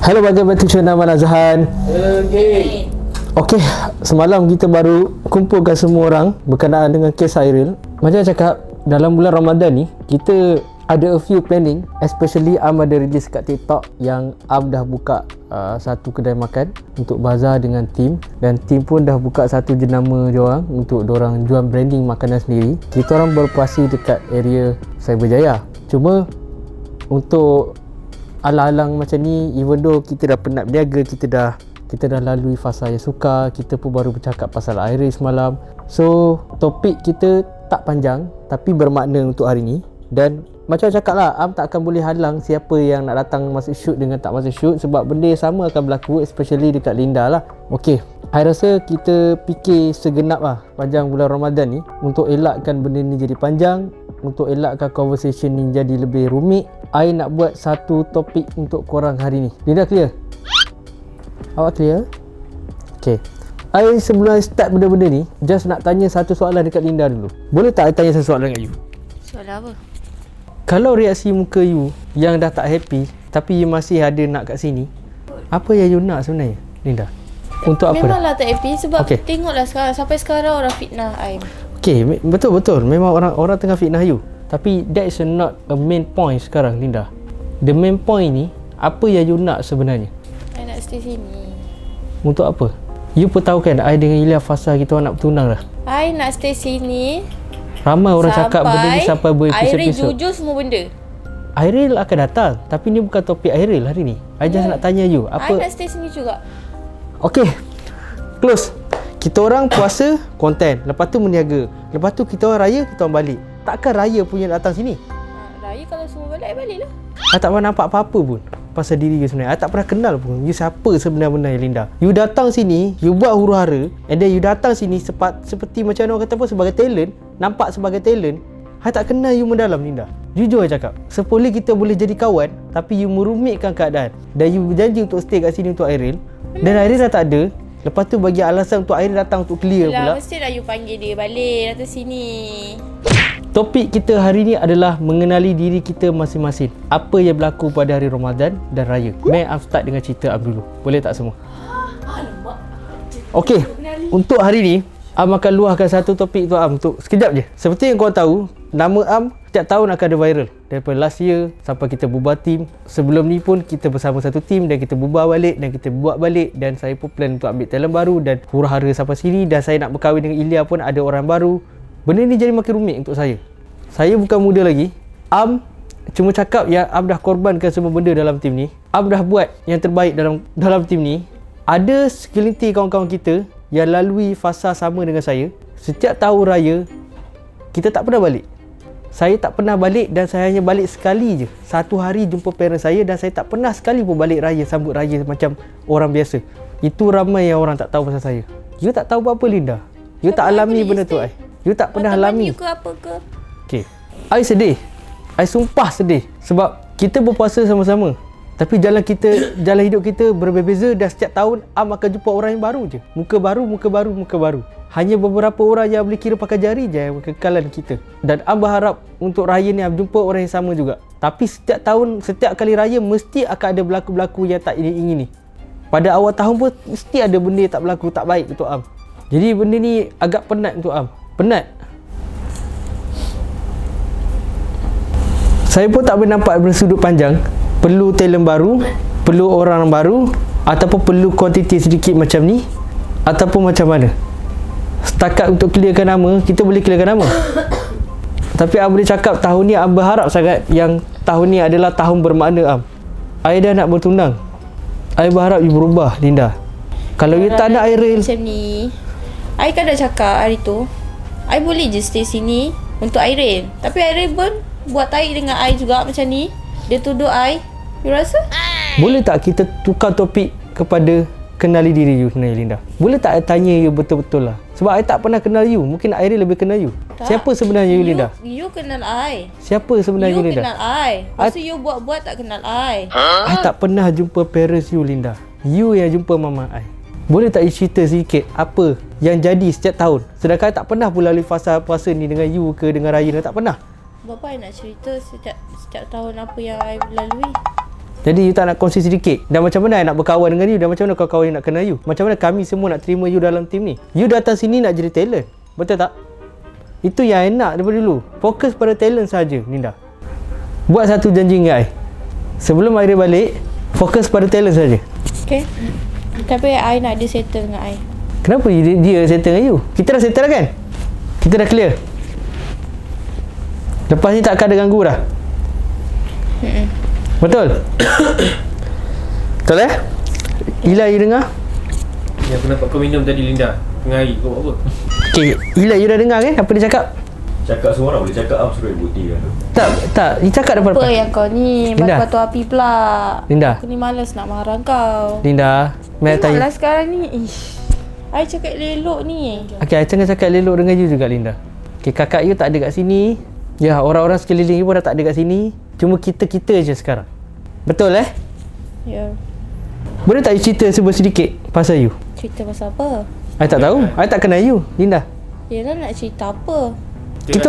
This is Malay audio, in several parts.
Hello, bagaimana tujuan nama Nazhan? Okey, semalam kita baru kumpulkan semua orang berkenaan dengan kes Hairil. Macam saya cakap, dalam bulan Ramadan ni kita ada a few planning, especially ada release kat TikTok yang dah buka satu kedai makan untuk bazar dengan tim, dan tim pun dah buka satu jenama diorang untuk diorang jual branding makanan sendiri. Kita orang berpuasa dekat area Cyberjaya. Cuma untuk alang-alang macam ni, even though kita dah penat berniaga, kita dah lalui fasa yang sukar, kita pun baru bercakap pasal Hairil semalam. So topik kita tak panjang tapi bermakna untuk hari ni. Dan macam cakap lah, tak akan boleh halang siapa yang nak datang masuk shoot dengan tak masuk shoot, sebab benda yang sama akan berlaku, especially dekat Linda lah. Okay, I rasa kita fikir segenap lah panjang bulan Ramadan ni untuk elakkan benda ni jadi panjang, untuk elakkan conversation ni jadi lebih rumit. I nak buat satu topik untuk korang hari ni. Linda clear? Awak clear? Okay, I sebelum I start benda-benda ni, just nak tanya satu soalan dekat Linda dulu. Boleh tak I tanya satu soalan dekat you? Soalan apa? Kalau reaksi muka you yang dah tak happy tapi you masih ada nak kat sini, apa yang you nak sebenarnya, Linda? Untuk apa? Memanglah tak happy sebab tengoklah sekarang, sampai sekarang orang fitnah I. Okay, betul-betul memang orang tengah fitnah you. Tapi that is not a main point sekarang, Linda. The main point ni, apa yang you nak sebenarnya? I nak stay sini. Untuk apa? You pun tahu kan, I dengan Ilya fasa kita orang nak bertunang dah. I nak stay sini. Ramai orang cakap benda ni sampai berepisod-episod. Hairil jujur semua benda. Hairil akan datang, tapi ni bukan topik Hairil hari ni. I just nak tanya you, apa? I nak stay sini juga. Okay, close. Kita orang puasa, konten. Lepas tu meniaga. Lepas tu kita orang raya, kita orang balik. Takkan raya punya datang sini? Raya kalau semua balik, I balik lah. I tak pernah nampak apa-apa pun pasal diri you sebenarnya. I tak pernah kenal pun you siapa sebenarnya, Linda. You datang sini, you buat huru-hara, and then you datang sini seperti macam orang kata apa, sebagai talent. Nampak sebagai talent. I tak kenal you mendalam, Linda. Jujur I cakap, sepoleh kita boleh jadi kawan, tapi you merumitkan keadaan. Dan you berjanji untuk stay kat sini untuk Hairil, dan Hairil dah tak ada. Lepas tu bagi alasan untuk Hairil datang untuk clear pula. Mesti dah you panggil dia balik datang sini. Topik kita hari ni adalah mengenali diri kita masing-masing. Apa yang berlaku pada hari Ramadan dan Raya. May I start dengan cerita Am dulu. Boleh tak semua? Okey, untuk hari ni Am akan luahkan satu topik tu Am untuk sekejap je. Seperti yang korang tahu, nama Am setiap tahun akan ada viral. Daripada last year sampai kita bubar tim. Sebelum ni pun kita bersama satu tim dan kita bubar balik dan kita buat balik. Dan saya pun plan untuk ambil talent baru dan huru-hara sampai sini. Dan saya nak berkahwin dengan Ilya pun ada orang baru. Benda ni jadi makin rumit untuk saya. Saya bukan muda lagi. Am cuma cakap yang Am dah korbankan semua benda dalam tim ni. Am dah buat yang terbaik dalam tim ni. Ada segelintir kawan-kawan kita yang lalui fasa sama dengan saya. Setiap tahun raya kita tak pernah balik. Saya tak pernah balik dan saya hanya balik sekali je. Satu hari jumpa parents saya dan saya tak pernah sekali pun balik raya, sambut raya macam orang biasa. Itu ramai yang orang tak tahu pasal saya. You tak tahu apa-apa, Linda. You tak alami benda tu. You tak pernah alami. You ke apa ke? Okay, I sedih. I sumpah sedih. Sebab kita berpuasa sama-sama, tapi jalan hidup kita berbeza. Dan setiap tahun Am akan jumpa orang yang baru je. Muka baru. Hanya beberapa orang yang boleh kira pakai jari je yang kekekalan kita. Dan Am berharap untuk raya ni Am jumpa orang yang sama juga. Tapi setiap tahun, setiap kali raya mesti akan ada berlaku-berlaku yang tak ingin ni. Pada awal tahun pun mesti ada benda yang tak berlaku, tak baik untuk Am. Jadi benda ni agak penat untuk Am. Penat. Saya pun tak boleh nampak bersudut panjang. Perlu talent baru, perlu orang baru, ataupun perlu kuantiti sedikit macam ni, ataupun macam mana. Setakat untuk clearkan nama, kita boleh clearkan nama. Tapi Am boleh cakap tahun ni Am berharap sangat yang tahun ni adalah tahun bermakna Am. I dah nak bertunang. I berharap you berubah, Linda. Kalau you tak nak Hairil macam ni, I kan dah cakap hari tu, I boleh je stay sini untuk Hairil. Tapi Hairil pun buat taik dengan I juga macam ni. Dia tuduh I. You rasa? Boleh tak kita tukar topik kepada kenali diri you sebenarnya, Linda? Boleh tak I tanya you betul-betul lah? Sebab I tak pernah kenal you. Mungkin Hairil lebih kenal you. Tak. Siapa sebenarnya you, Linda? You kenal I. Siapa sebenarnya you, Linda? You kenal I. Lepas tu you buat-buat tak kenal I. I tak pernah jumpa parents you, Linda. You yang jumpa mama I. Boleh tak you cerita sedikit apa yang jadi setiap tahun? Sedangkan I tak pernah pun lalui fasa puasa ni dengan you ke dengan raya ni. Tak pernah. Bapa I nak cerita setiap tahun apa yang I lalui. Jadi you tak nak kongsi sedikit. Dan macam mana I nak berkawan dengan you, dan macam mana kawan-kawan you nak kenal you. Macam mana kami semua nak terima you dalam tim ni. You datang sini nak jadi talent, betul tak? Itu yang I nak daripada dulu. Fokus pada talent saja, Linda. Buat satu janji dengan I. Sebelum Irene balik, fokus pada talent saja. Okay. Tapi I nak dia settle dengan I. Kenapa dia settle dengan you? Kita dah settle kan? Kita dah clear. Lepas ni tak akan ada ganggu dah. Betul? Betul Ila, you dengar? Yang aku nampak kau minum tadi, Linda, tengah hari kau buat apa? Okay, Ila, you dah dengar kan apa dia cakap? Cakap semua orang boleh cakap apa suruh bukti kan tu. Tak, you cakap Apa depan. yang kau ni? Linda. Batu api pula. Linda. Aku ni malas nak marah kau. Linda, Mel tanya. Tengoklah sekarang ni. Ish. I cakap elok ni. Okay, I tengah cakap elok dengan you juga, Linda. Okay, kakak you tak ada kat sini. Ya, orang-orang sekeliling you pun dah tak ada kat sini. Cuma kita-kita je sekarang. Betul Ya. Boleh tak you cerita sedikit pasal you? Cerita pasal apa? I tak tahu. I tak kenal you, Linda. Yelah, nak cerita apa? Kita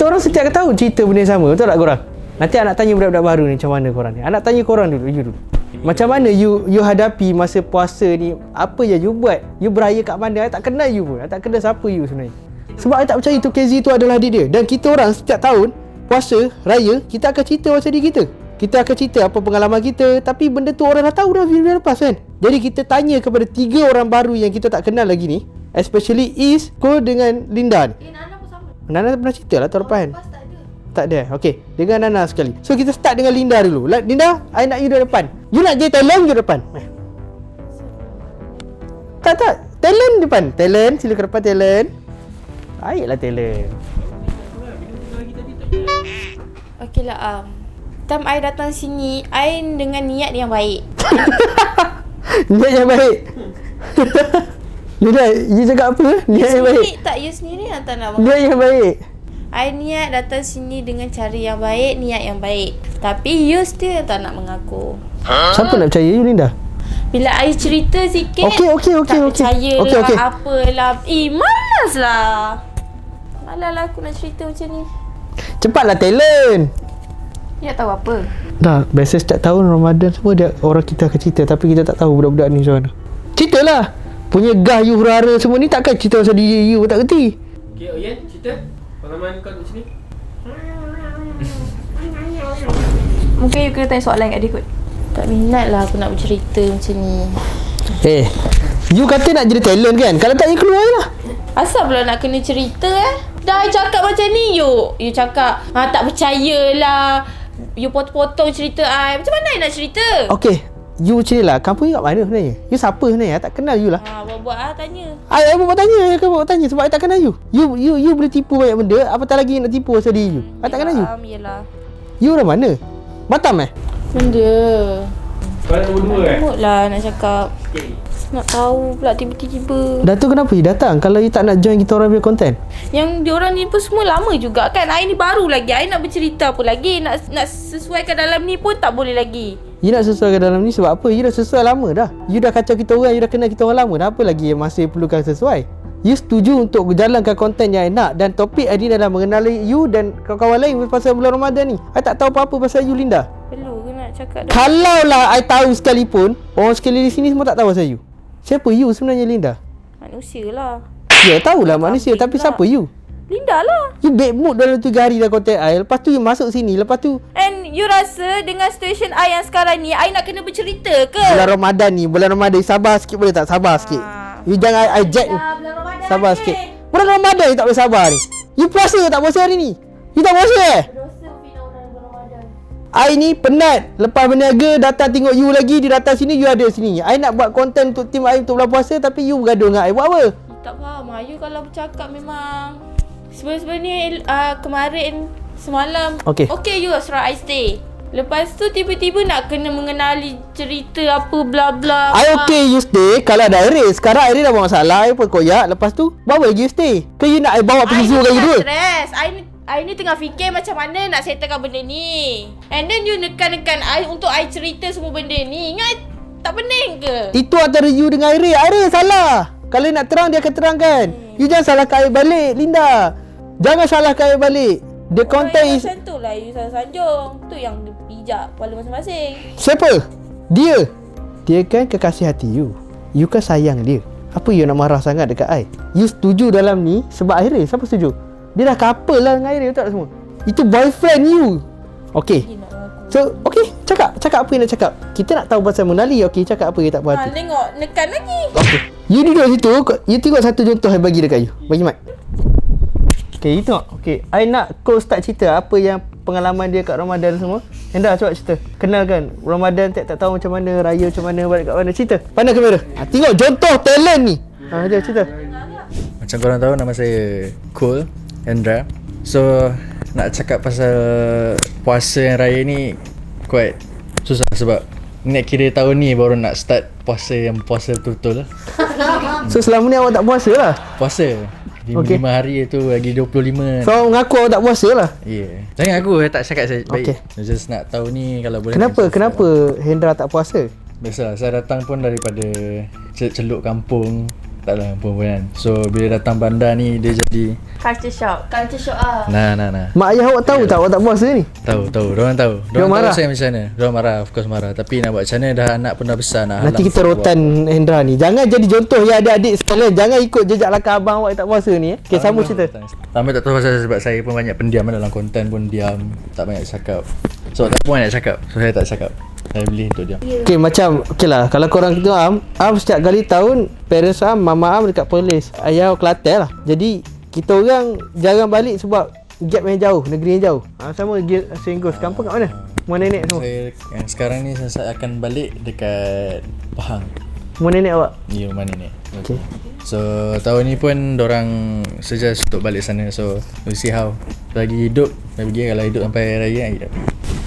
orang setiap tahu cerita benda yang sama. Betul tak korang? Nanti I nak tanya budak-budak baru ni macam mana korang ni. I nak tanya korang dulu, you dulu. Macam mana you hadapi masa puasa ni? Apa yang you buat? You beraya kat mana? I tak kenal you pun. I tak kenal siapa you sebenarnya. Sebab I tak percaya tu KZ tu adalah adik dia. Dan kita orang setiap tahun puasa, raya, kita akan cerita pasal diri kita. Kita akan cerita apa pengalaman kita. Tapi benda tu orang dah tahu dah video lepas kan. Jadi kita tanya kepada 3 orang baru yang kita tak kenal lagi ni. Especially Is, Ko dengan Linda ni. Nana pun sama. Nana pernah cerita lah tahun depan. Lepas tak ada. Tak ada. Okey, dengan Nana sekali. So kita start dengan Linda dulu. Linda, I nak you di depan. You nak jadi talent you depan. Tak. Talent depan. Talent, sila ke depan talent. Baiklah talent. Okey lah. Time I datang sini, I dengan niat yang baik. Niat yang baik. Linda, you cakap apa? Niat yang baik. Tak, you sendiri yang tak nak Niat yang baik. I niat datang sini dengan cara yang baik, niat yang baik. Tapi you still tak nak mengaku. Siapa nak percaya you, Linda? Bila I cerita sikit, Okey. tak percaya Okey. lah, apalah. Malas lah. Malas lah aku nak cerita macam ni. Cepatlah talent. You tahu apa? Dah, biasa setiap tahun Ramadan semua dia orang kita akan cerita. Tapi kita tak tahu budak-budak ni macam mana. Ceritalah. Punya gah you hura-hara semua ni takkan cerita pasal diri you tak kerti. Okay, Oyen, cerita pengalaman kau duduk sini. Mungkin you kena tanya soalan kat dia kot. Tak minat lah aku nak bercerita macam ni. You kata nak jadi talent kan? Kalau tak, you keluar je lah. Asal pula nak kena cerita Dah I cakap macam ni, you cakap tak percayalah. You potong-potong cerita I. Macam mana I nak cerita? Okay, you macam ni lah. Kampung you kat mana sebenarnya? You siapa sebenarnya? I tak kenal you lah. Buat tanya. I buat tanya. I buat tanya sebab I tak kenal you. You boleh tipu banyak benda. Apatah lagi nak tipu pasal diri you. I tak kenal you. Yelah. You dari mana? Batam Benda. Kau dah nombor 2 Mood lah nak cakap. Nak tahu pula tiba-tiba. Dah tu kenapa you datang? Kalau you tak nak join kita orang punya content? Yang diorang ni pun semua lama juga kan. I ni baru lagi. I nak bercerita apa lagi. Nak sesuaikan dalam ni pun tak boleh lagi. You nak sesuaikan dalam ni sebab apa? You dah sesuai lama dah. You dah kacau kita orang. You dah kenal kita orang lama dah. Apa lagi yang masih perlukan sesuai? You setuju untuk jalankan konten yang I nak. Dan topik hari ni adalah mengenali you dan kawan-kawan lain pasal bulan Ramadan ni. I tak tahu apa-apa pasal you, Linda. Perlu ke nak cakap dah? Kalau lah I tahu sekalipun, orang sekeliling sini semua tak tahu pasal you. Siapa you sebenarnya, Linda? Manusia lah. Ya, tahulah manusia. Tapi siapa you? Linda lah. You bad mood dalam 3 hari dah konten I. Lepas tu you masuk sini. Lepas tu And you rasa dengan situation I yang sekarang ni, I nak kena bercerita ke? bulan Ramadan ni. Bulan Ramadan sabar sikit boleh tak? Sabar sikit. You jangan I jack. Bulan Ramadan Sabar ni. sikit. Bulan Ramadan you tak boleh sabar ni. You puasa ke tak puasa hari ni? You tak puasa Dosa final bulan Ramadan. I ni penat. Lepas berniaga datang tengok you lagi. Dia datang sini, you ada sini. I nak buat konten untuk tim I untuk bulan puasa. Tapi you bergaduh dengan I. Buat apa? Tak faham. You kalau bercakap memang sebenarnya kemarin semalam Okay you suruh I stay. Lepas tu tiba-tiba nak kena mengenali cerita apa bla bla. I okay you stay kalau ada Irene. Sekarang Irene dah buat masalah. I pun koyak. Lepas tu bawa lagi you stay. Ke you nak I bawa pergi zoo lagi dua? Stress. I ni tengah fikir macam mana nak settlekan benda ni. And then you nekan-nekan I untuk I cerita semua benda ni. Ingat tak pening ke? Itu antara you dengan Irene. Irene salah. Kalau nak terang dia akan terangkan. You jangan salahkan I balik, Linda. Jangan salahkan I balik. The content is macam tu lah you salah sanjung. Tu yang pijak kepala masing-masing. Siapa? Dia. Dia kan kekasih hati you. You kan sayang dia. Apa you nak marah sangat dekat I? You setuju dalam ni sebab Airil. Siapa setuju? Dia dah couple lah dengan Airil, tak semua. Itu boyfriend you. Okay. Dia nak mengaku. So, okay, cakap apa yang nak cakap. Kita nak tahu pasal Monali. Okay, cakap apa yang tak puas hati. Tengok, nekan lagi. Okay. You duduk situ, you tengok satu contoh yang bagi dekat you. Bagi mic. Okay, you tengok. Okay, I nak kau start cerita apa yang pengalaman dia kat Ramadan semua. Hendra, coba cerita. Kenalkan Ramadan tak tahu macam mana, raya macam mana, balik kat mana. Cerita. Pandang kamera. Tengok contoh talent ni. Dia cerita. Macam korang tahu, nama saya Cool Hendra. So nak cakap pasal puasa yang raya ni quite susah sebab nak kira tahun ni baru nak start puasa yang puasa betul-betul lah. So selama ni awak tak puasa lah? Puasa 5 hari tu lagi 25. So mengaku awak tak puasa lah? Ya. Jangan aku tak cakap saya baik. Okay. Just nak tahu ni kalau boleh. Kenapa Hendra tak puasa? Biasalah, saya datang pun daripada celuk kampung. Taklah kampung pun kan. So bila datang bandar ni dia jadi Culture shock lah. Nah. Mak ayah awak tahu tak awak tak puasa ni? Tahu. Diorang tahu. Diorang marah? Tahu saya macam mana. Diorang marah, of course marah. Tapi nak buat macam mana, dah anak pun dah besar nak Nanti kita rotan Hendra ni. Jangan jadi contoh ya adik-adik sekalian. Jangan ikut jejak langkah abang awak yang tak puasa ni. Okay, sambung cerita. Lama tak tahu pasal sebab saya pun banyak pendiam dalam konten pun diam. Tak banyak cakap. So tak banyak cakap. So saya tak cakap. Saya beli untuk diam. Okay, macam lah. Kalau korang tengok Am setiap kali tahun parents Mama Am dekat Perlis, ayah Kelantan lah. Jadi kita orang jarang balik sebab gap yang jauh, negeri yang jauh. Sama Senggos. Kampung kat mana? Rumah nenek semua. Saya yang sekarang ni saya akan balik dekat Pahang. Rumah nenek awak? Ya, rumah nenek. Okay. So tahun ni pun dorang suggest untuk balik sana. So we'll see how. Lagi hidup, pergi kalau hidup sampai raya hidup.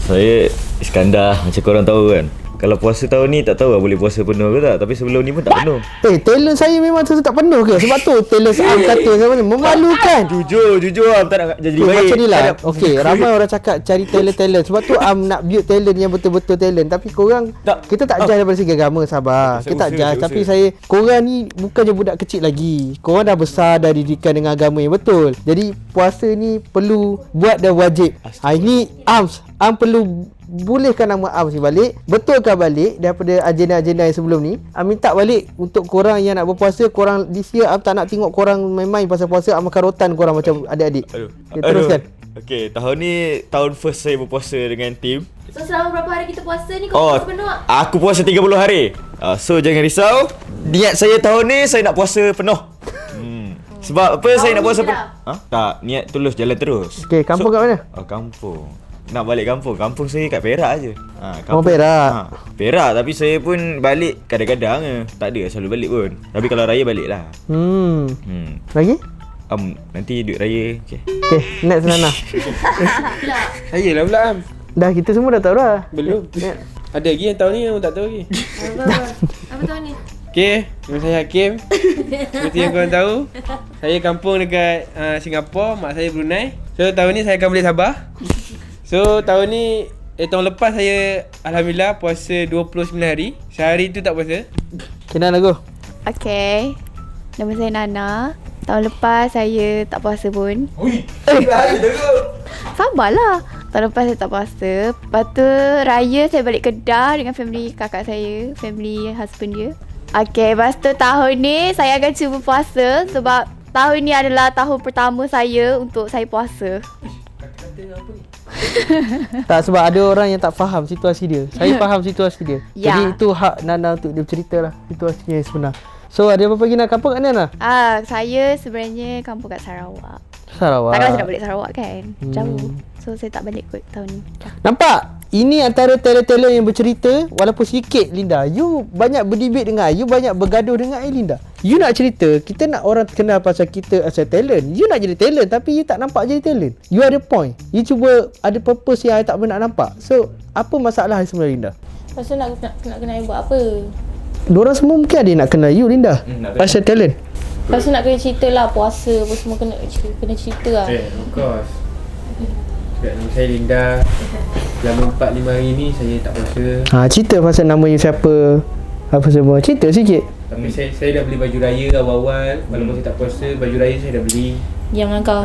Saya Iskandar, macam korang tahu kan. Kalau puasa tahun ni tak tahu lah boleh puasa penuh ke tak. Tapi sebelum ni pun tak penuh. Talent saya memang tu tak penuh ke? Sebab tu talent Am kata sama ni memalukan. Jujur Am tak nak jadi baik. Macam ni lah. Okay, ramai orang cakap cari talent. Sebab tu Am nak build talent yang betul-betul talent. Tapi korang kita tak judge daripada segi agama, sabar. Kita tak judge. Tapi korang ni bukannya budak kecil lagi. Korang dah besar, dah didikan dengan agama yang betul. Jadi puasa ni perlu buat dan wajib. Ini Am perlu bolehkan nama Am ni balik, betulkan balik daripada agenda-agenda yang sebelum ni. Am minta balik untuk korang yang nak berpuasa. Korang this year Am tak nak tengok korang main-main pasal puasa. Am akan rotan korang macam adik-adik. Teruskan. Okay, tahun ni tahun first saya berpuasa dengan tim. So selama berapa hari kita puasa ni kau puasa penuh tak? Aku puasa 30 hari. So jangan risau. Niat saya tahun ni saya nak puasa penuh. Sebab apa saya nak puasa penuh? Tak, niat tulus jalan terus. Okay, kampung kat mana? Kampung. Nak balik kampung. Kampung saya kat Perak je. Perak. Perak, tapi saya pun balik kadang-kadang je. Tak ada selalu balik pun. Tapi kalau raya balik lah. Lagi? Nanti duit raya. Okay, next Nana. Saya lah pula Am. Dah kita semua dah tahu dah. Belum. Ada lagi yang tahun ni yang tak tahu lagi. Apa tahun ni? Okay, nama saya Hakim. Seperti yang korang tahu, saya kampung dekat Singapura, mak saya Brunei. So tahun ni saya akan balik Sabah. So tahun ni tahun lepas saya alhamdulillah puasa 29 hari. Sehari tu tak puasa. Kena lagu. Okay, nama saya Nana. Tahun lepas saya tak puasa pun. Sabarlah. Tahun lepas saya tak puasa. Lepas tu raya saya balik Kedah dengan family kakak saya, family husband dia. Okay, lepas tu tahun ni saya akan cuba puasa sebab tahun ni adalah tahun pertama saya untuk saya puasa. Tak, sebab ada orang yang tak faham situasi dia. Saya faham situasi dia. Jadi itu hak Nana untuk dia bercerita lah situasinya yang sebenar. So ada apa lagi nak kampung kat Nana? Saya sebenarnya kampung kat Sarawak. Sarawak. Takkanlah saya nak balik Sarawak kan. Jauh. So saya tak balik kot tahun ni. Nampak? Ini antara talent-talent yang bercerita. Walaupun sikit Linda, you banyak berdebate dengan I, you banyak bergaduh dengan I Linda. You nak cerita, kita nak orang kenal pasal kita asal talent. You nak jadi talent tapi you tak nampak jadi talent. You ada point. You cuba ada purpose yang I tak pernah nampak. So apa masalah sebenarnya Linda? Pasal nak kena buat apa? Diorang semua mungkin ada yang nak kenal you Linda pasal talent. Pasal nak kena cerita lah, puasa apa semua kena cerita lah. Of course. Nama saya Linda. Selama 4-5 hari ni saya tak puasa. Cerita pasal nama you siapa, apa semua. Cerita sikit. Tapi saya dah beli baju raya awal-awal. Walaupun saya tak puasa, baju raya saya dah beli. Jangan kau.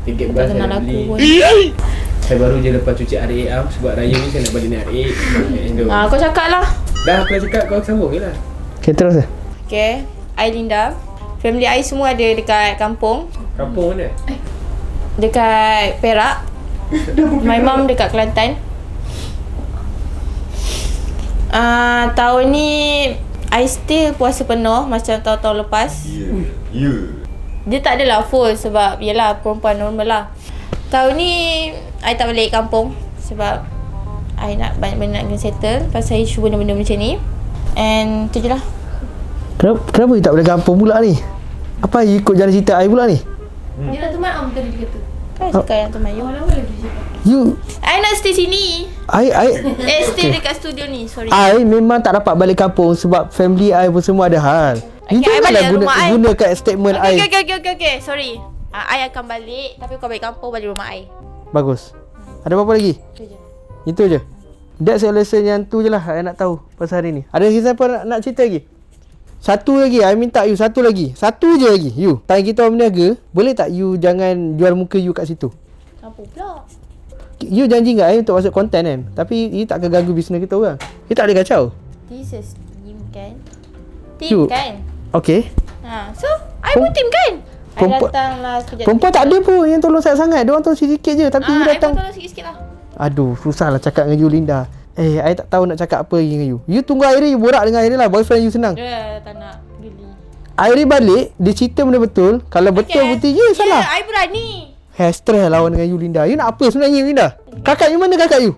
Tiket bas saya dah beli. Saya baru je lepas cuci RA sebab raya ni saya nak balik naik RA. Kau cakap lah. Dah aku dah cakap, kau sambung je lah. Okay, terus lah. Okay, I Linda. Family I semua ada dekat kampung. Kampung mana? Dekat Perak. My mum dekat Kelantan. Tahun ni I still puasa penuh macam tahun-tahun lepas. Dia tak adalah full sebab yelah perempuan normal lah. Tahun ni I tak balik kampung sebab I nak banyak benda nak kena settle. Pasal I cuba benda-benda macam ni. And tu je lah. Kenapa you tak boleh kampung pula ni? Apa you ikut jalan cerita I pula ni? Dia nak teman Am tadi dia kata. Kan cakap yang teman you. You I nak stay sini. Stay dekat studio ni. Sorry. I memang tak dapat balik kampung sebab family I pun semua ada hal. You Okay, I janganlah balik rumah I. gunakan statement I. Okay. Sorry. I akan balik tapi kau balik kampung balik rumah I. Bagus. Ada apa-apa lagi? Itu je. Itu je. That's your lesson yang tu je lah I nak tahu pasal hari ni. Ada siapa nak cerita lagi? Satu lagi, I minta you satu lagi. Satu je lagi, you. Time kita orang berniaga, boleh tak you jangan jual muka you kat situ? Apa pula? You janji kat I untuk masuk konten kan? Tapi you tak akan ganggu bisnes kita orang. You tak boleh kacau. This is team kan? You- Team kan? Okay. So, I pun team kan? I Perempuan- datang lah sekejap. Perempuan tak ada pun yang tolong sangat-sangat. Diorang tolong sikit je. Tapi you I pun datang. tolong sikit-sikit lah. Aduh, susah lah cakap dengan you Linda. I tak tahu nak cakap apa lagi dengan you. You tunggu Airi, you borak dengan Airi lah. Boyfriend you senang. Dia tak nak geli. Airi balik, dia cerita benda betul. Kalau betul-betul, you salah. I berani. Stress lawan dengan you Linda. You nak apa sebenarnya Linda? Kakak you mana kakak you?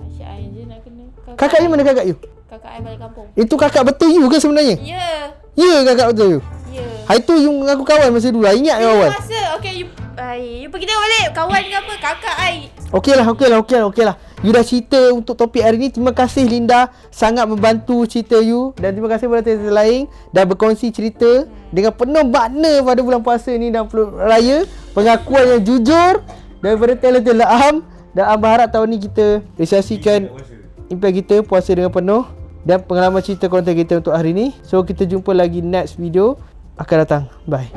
Asyik I je nak kena. Kakak you mana kakak you? Kakak I balik kampung. Itu kakak betul you ke sebenarnya? Ya. Ya kakak betul you? Ya. Hari tu you mengaku kawan masa dulu. I ingat kawan. Masa okay you pergi tengok balik kawan ke apa kakak I. Okey lah. You dah cerita untuk topik hari ni. Terima kasih Linda. Sangat membantu cerita you. Dan terima kasih kepada cerita lain. Dah berkongsi cerita dengan penuh makna pada bulan puasa ni dan raya. Pengakuan yang jujur daripada talent-talent Am. Dan Am berharap tahun ni kita realisasikan impian kita puasa dengan penuh. Dan pengalaman cerita konten kita untuk hari ni. So kita jumpa lagi next video akan datang. Bye.